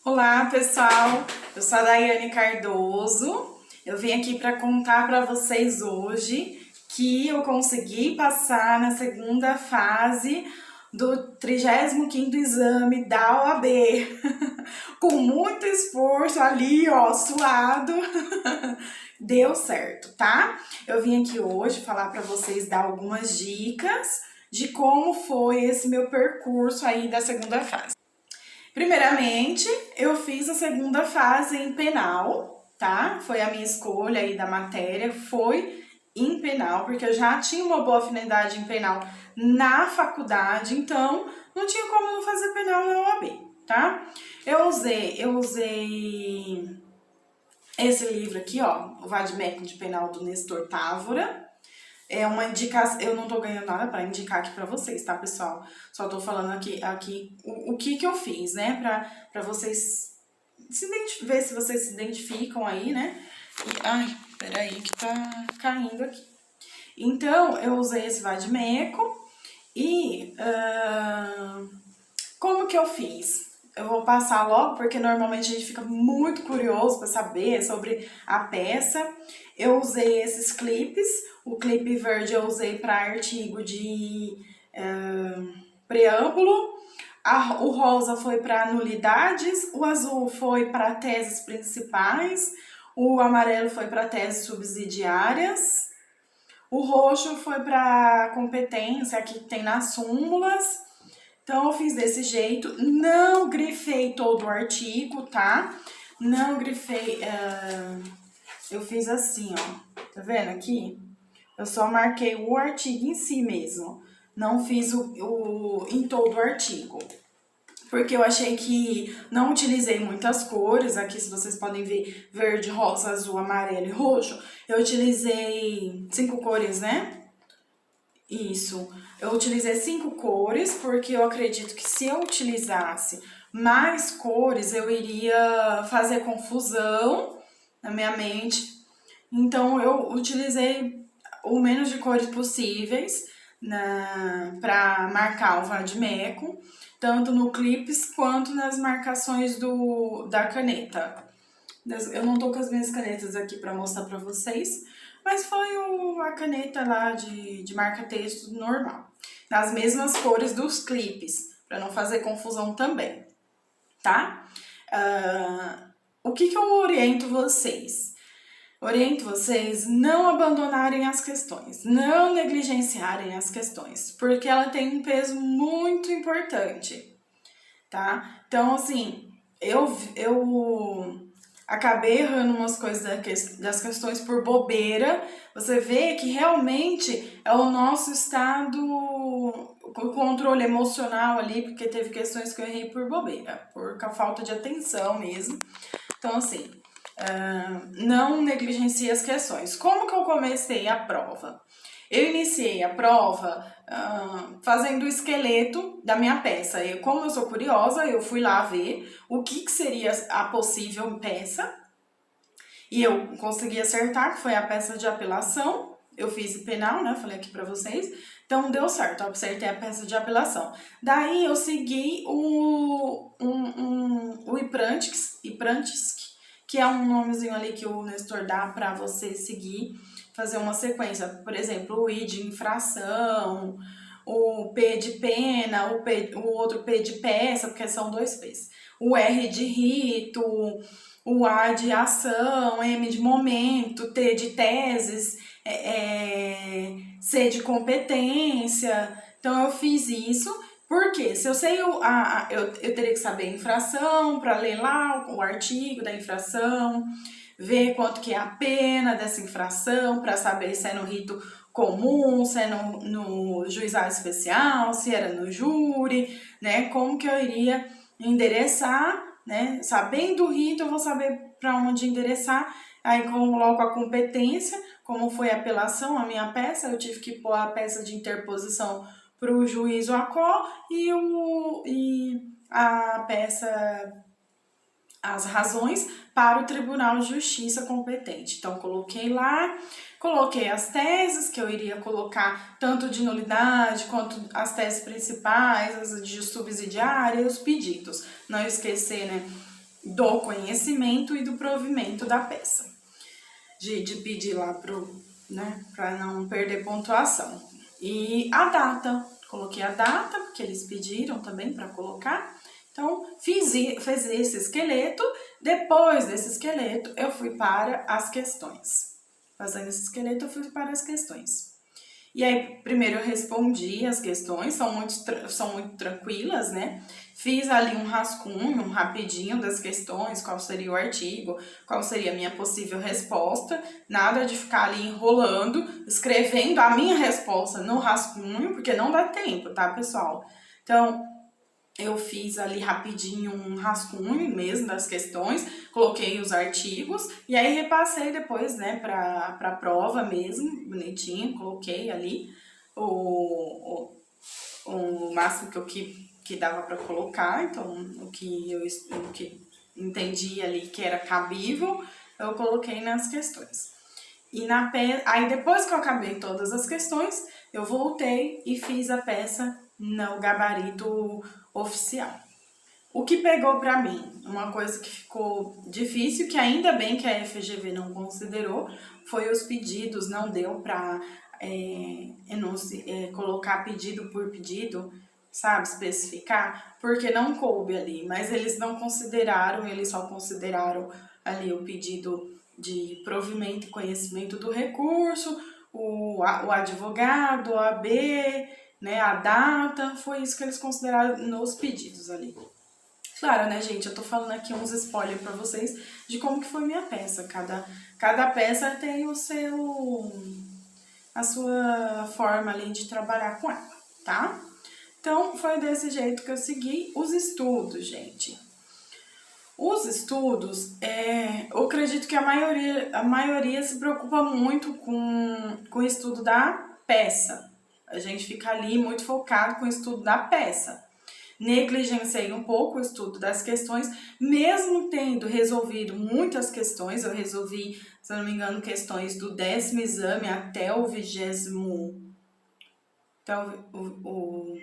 Olá, pessoal! Eu sou a Daiane Cardoso. Eu vim aqui para contar para vocês hoje que eu consegui passar na segunda fase do 35º exame da OAB. Com muito esforço ali, ó, suado. Deu certo, tá? Eu vim aqui hoje falar para vocês dar algumas dicas de como foi esse meu percurso aí da segunda fase. Primeiramente, eu fiz a segunda fase em penal, tá? Foi a minha escolha aí da matéria, foi em penal, porque eu já tinha uma boa afinidade em penal na faculdade, então não tinha como não fazer penal na OAB, tá? Eu usei esse livro aqui, ó, o Vade-Mecum de Penal do Nestor Távora. É uma indicação, eu não tô ganhando nada para indicar aqui para vocês, tá, pessoal? Só tô falando aqui o que eu fiz, né, pra vocês ver se vocês se identificam aí, né? Ai, peraí que tá caindo aqui. Então, eu usei esse Vade-Mecum e como que eu fiz? Eu vou passar logo, porque normalmente a gente fica muito curioso para saber sobre a peça. Eu usei esses clipes. O clipe verde eu usei para artigo de preâmbulo. O rosa foi para nulidades. O azul foi para teses principais. O amarelo foi para teses subsidiárias. O roxo foi para competência, que tem nas súmulas. Então, eu fiz desse jeito, não grifei todo o artigo, tá? Não grifei, eu fiz assim, ó, tá vendo aqui? Eu só marquei o artigo em si mesmo, não fiz em todo o artigo. Porque eu achei que não utilizei muitas cores, aqui se vocês podem ver, verde, rosa, azul, amarelo e roxo. Eu utilizei 5 cores, né? Isso, eu utilizei 5 cores porque eu acredito que se eu utilizasse mais cores eu iria fazer confusão na minha mente. Então eu utilizei o menos de cores possíveis para marcar o vade-mecum, tanto no clips quanto nas marcações da caneta. Eu não tô com as minhas canetas aqui para mostrar para vocês, mas foi a caneta lá de marca-texto normal. Nas mesmas cores dos clipes, para não fazer confusão também, tá? O que eu oriento vocês? Oriento vocês não abandonarem as questões, não negligenciarem as questões, porque ela tem um peso muito importante, tá? Então, assim, eu acabei errando umas coisas das questões por bobeira. Você vê que realmente é o nosso estado, o controle emocional ali, porque teve questões que eu errei por bobeira, por falta de atenção mesmo. Então, assim, não negligencie as questões. Como que eu comecei a prova? Eu iniciei a prova fazendo o esqueleto da minha peça. Como eu sou curiosa, eu fui lá ver o que seria a possível peça. E eu consegui acertar, que foi a peça de apelação. Eu fiz penal, né? Falei aqui pra vocês. Então, deu certo, eu acertei a peça de apelação. Daí, eu segui o Iprantisk, que é um nomezinho ali que o Nestor dá pra você seguir, fazer uma sequência. Por exemplo, o I de infração, o P de pena, o outro P de peça, porque são 2 P's. O R de rito, o A de ação, M de momento, T de teses, C de competência. Então, eu fiz isso, porque se eu sei, eu teria que saber a infração para ler lá o artigo da infração, ver quanto que é a pena dessa infração, para saber se é no rito comum, se é no juizado especial, se era no júri, né? Como que eu iria endereçar, né? Sabendo o rito, eu vou saber para onde endereçar. Aí coloco a competência, como foi a apelação, a minha peça, eu tive que pôr a peça de interposição para o juízo ACO e a peça, as razões para o Tribunal de Justiça competente. Então, coloquei lá, coloquei as teses que eu iria colocar, tanto de nulidade quanto as teses principais, as de subsidiária e os pedidos. Não esquecer, né, do conhecimento e do provimento da peça. De pedir lá né, para não perder pontuação. E a data, coloquei a data, porque eles pediram também para colocar. Então, fiz esse esqueleto. Depois desse esqueleto, eu fui para as questões. Fazendo esse esqueleto, eu fui para as questões. E aí, primeiro eu respondi as questões, são muito tranquilas, né? Fiz ali um rascunho, um rapidinho das questões, qual seria o artigo, qual seria a minha possível resposta. Nada de ficar ali enrolando, escrevendo a minha resposta no rascunho, porque não dá tempo, tá, pessoal? Então, eu fiz ali rapidinho um rascunho mesmo das questões, coloquei os artigos e aí repassei depois, né, pra prova mesmo, bonitinho, coloquei ali o máximo que dava para colocar, então o que entendi ali que era cabível, eu coloquei nas questões. E aí depois que eu acabei todas as questões, eu voltei e fiz a peça no gabarito oficial. O que pegou para mim, uma coisa que ficou difícil, que ainda bem que a FGV não considerou, foi os pedidos, não deu para colocar pedido por pedido, sabe, especificar, porque não coube ali, mas eles não consideraram, eles só consideraram ali o pedido de provimento e conhecimento do recurso, o advogado, a AB, né, a data, foi isso que eles consideraram nos pedidos ali. Claro, né, gente, eu tô falando aqui uns spoilers pra vocês de como que foi minha peça. Cada peça tem a sua forma ali de trabalhar com ela, tá? Então, foi desse jeito que eu segui os estudos, gente. Os estudos, eu acredito que a maioria se preocupa muito com o estudo da peça. A gente fica ali muito focado com o estudo da peça. Negligenciei um pouco o estudo das questões, mesmo tendo resolvido muitas questões. Eu resolvi, se eu não me engano, questões do 10º exame até o 20º, até o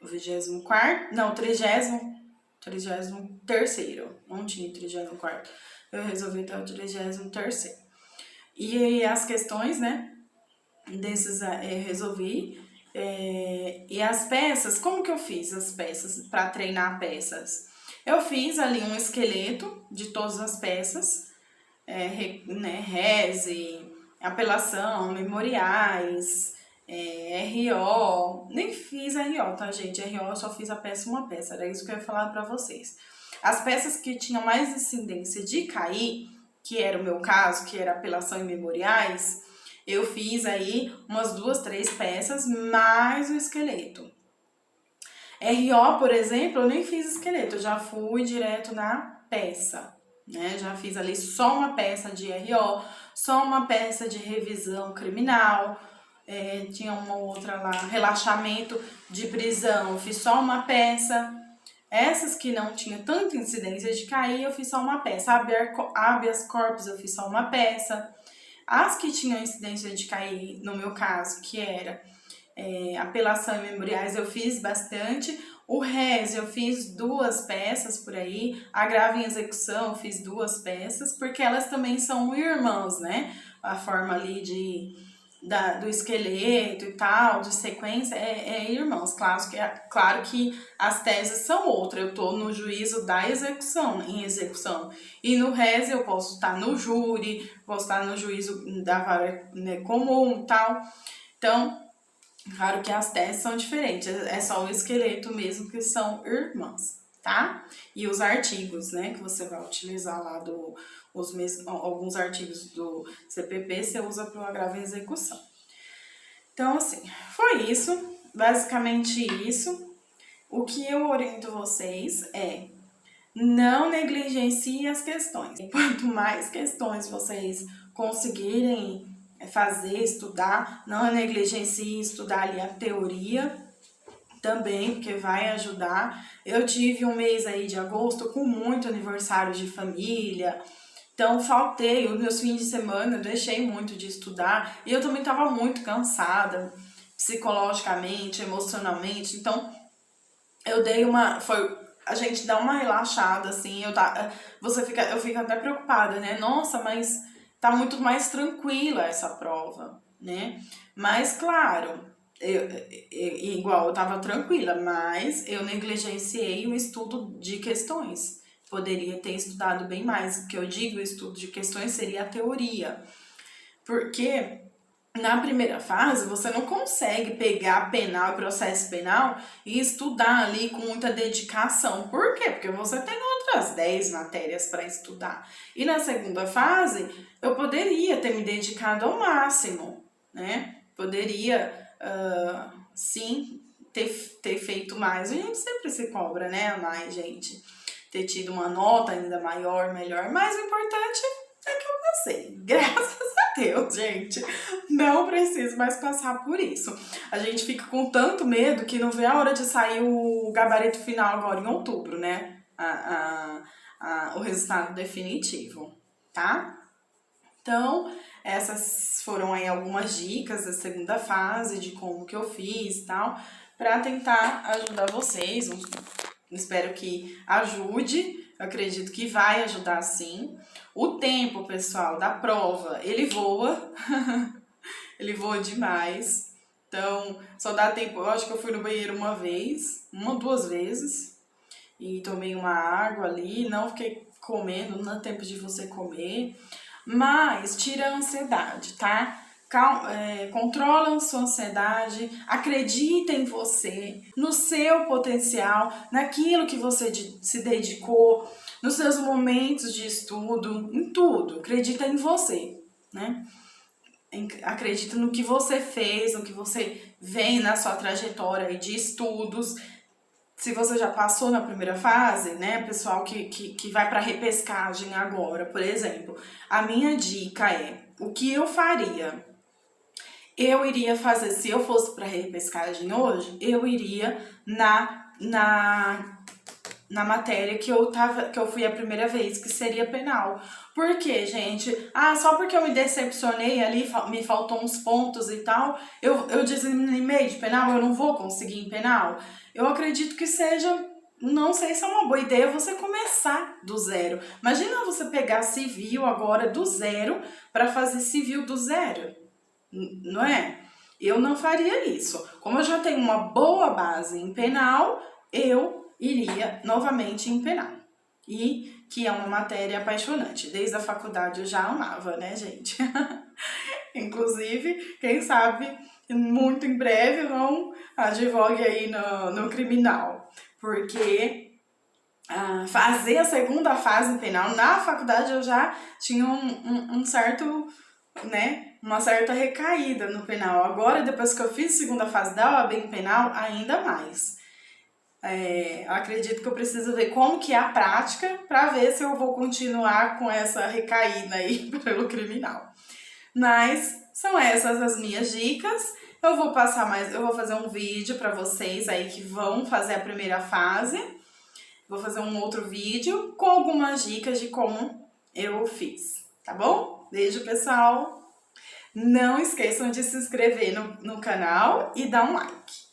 24º, não, 33º, não tinha 34º, eu resolvi até o 33º. E as questões, né, desses resolvi. E as peças, como que eu fiz as peças para treinar peças? Eu fiz ali um esqueleto de todas as peças, né, reze, apelação, memoriais, RO, nem fiz RO, tá, gente? RO eu só fiz a peça uma peça, era isso que eu ia falar pra vocês. As peças que tinham mais incidência de cair, que era o meu caso, que era apelação e memoriais, eu fiz aí umas 2, 3 peças, mais o esqueleto. RO, por exemplo, eu nem fiz esqueleto, eu já fui direto na peça, né? Já fiz ali só uma peça de RO, só uma peça de revisão criminal, tinha uma outra lá, relaxamento de prisão, eu fiz só uma peça. Essas que não tinha tanta incidência de cair, eu fiz só uma peça. Habeas corpus, eu fiz só uma peça. As que tinham incidência de cair, no meu caso, que era apelação e memoriais, eu fiz bastante. O res, eu fiz 2 peças por aí. Agravo em execução, eu fiz 2 peças, porque elas também são irmãs, né? A forma ali do esqueleto e tal, de sequência, irmãos. Claro que as teses são outras. Eu tô no juízo da execução, em execução. E no res eu posso estar no júri, posso estar no juízo da vara, né, comum e tal. Então, claro que as teses são diferentes. É só o esqueleto mesmo que são irmãs, tá? E os artigos, né, que você vai utilizar lá alguns artigos do CPP, você usa para o agravo em execução. Então, assim, foi isso, basicamente isso. O que eu oriento vocês é: não negligencie as questões. Quanto mais questões vocês conseguirem fazer, estudar, não negligencie estudar ali a teoria também, porque vai ajudar. Eu tive um mês aí de agosto com muito aniversário de família, então faltei, os meus fins de semana eu deixei muito de estudar e eu também estava muito cansada, psicologicamente, emocionalmente, então eu dei a gente dá uma relaxada, assim, eu fico até preocupada, né? Nossa, mas tá muito mais tranquila essa prova, né? Mas, claro, igual eu tava tranquila, mas eu negligenciei o estudo de questões. Poderia ter estudado bem mais. O que eu digo, o estudo de questões seria a teoria. Porque na primeira fase, você não consegue pegar penal e processo penal e estudar ali com muita dedicação. Por quê? Porque você tem outras 10 matérias para estudar. E na segunda fase, eu poderia ter me dedicado ao máximo, né? Poderia, sim, ter feito mais. A gente sempre se cobra, né? A mais, gente. Ter tido uma nota ainda maior, melhor. Mas o importante é que eu passei. Graças a Deus, gente. Não preciso mais passar por isso. A gente fica com tanto medo que não vê a hora de sair o gabarito final agora em outubro, né? O resultado definitivo, tá? Então, essas foram aí algumas dicas da segunda fase, de como que eu fiz e tal, para tentar ajudar vocês. Espero que ajude, eu acredito que vai ajudar sim. O tempo, pessoal, da prova, ele voa, ele voa demais. Então, só dá tempo, eu acho que eu fui no banheiro uma vez, 2 vezes, e tomei uma água ali, não fiquei comendo, não dá tempo de você comer. Mas tira a ansiedade, tá? Controla a sua ansiedade, acredita em você, no seu potencial, naquilo que você se dedicou, nos seus momentos de estudo, em tudo. Acredita em você, né? Acredita no que você fez, no que você vem na sua trajetória de estudos. Se você já passou na primeira fase, né, pessoal que vai para repescagem agora, por exemplo, a minha dica é, o que eu faria? Eu iria fazer, se eu fosse para repescagem hoje, eu iria na matéria que eu fui a primeira vez, que seria penal. Por quê, gente? Só porque eu me decepcionei ali, me faltou uns pontos e tal, eu desanimei de penal, eu não vou conseguir em penal? Eu acredito que seja, não sei se é uma boa ideia você começar do zero. Imagina você pegar civil agora do zero para fazer civil do zero, não é? Eu não faria isso. Como eu já tenho uma boa base em penal, eu iria novamente em penal. E que é uma matéria apaixonante. Desde a faculdade eu já amava, né, gente? Inclusive, quem sabe, muito em breve eu não advogue aí no criminal. Porque fazer a segunda fase em penal, na faculdade eu já tinha um certo, né, uma certa recaída no penal. Agora, depois que eu fiz a segunda fase da OAB em penal, ainda mais. Acredito que eu preciso ver como que é a prática para ver se eu vou continuar com essa recaída aí pelo criminal. Mas são essas as minhas dicas. Eu vou fazer um vídeo para vocês aí que vão fazer a primeira fase. Vou fazer um outro vídeo com algumas dicas de como eu fiz, tá bom? Beijo, pessoal! Não esqueçam de se inscrever no canal e dar um like.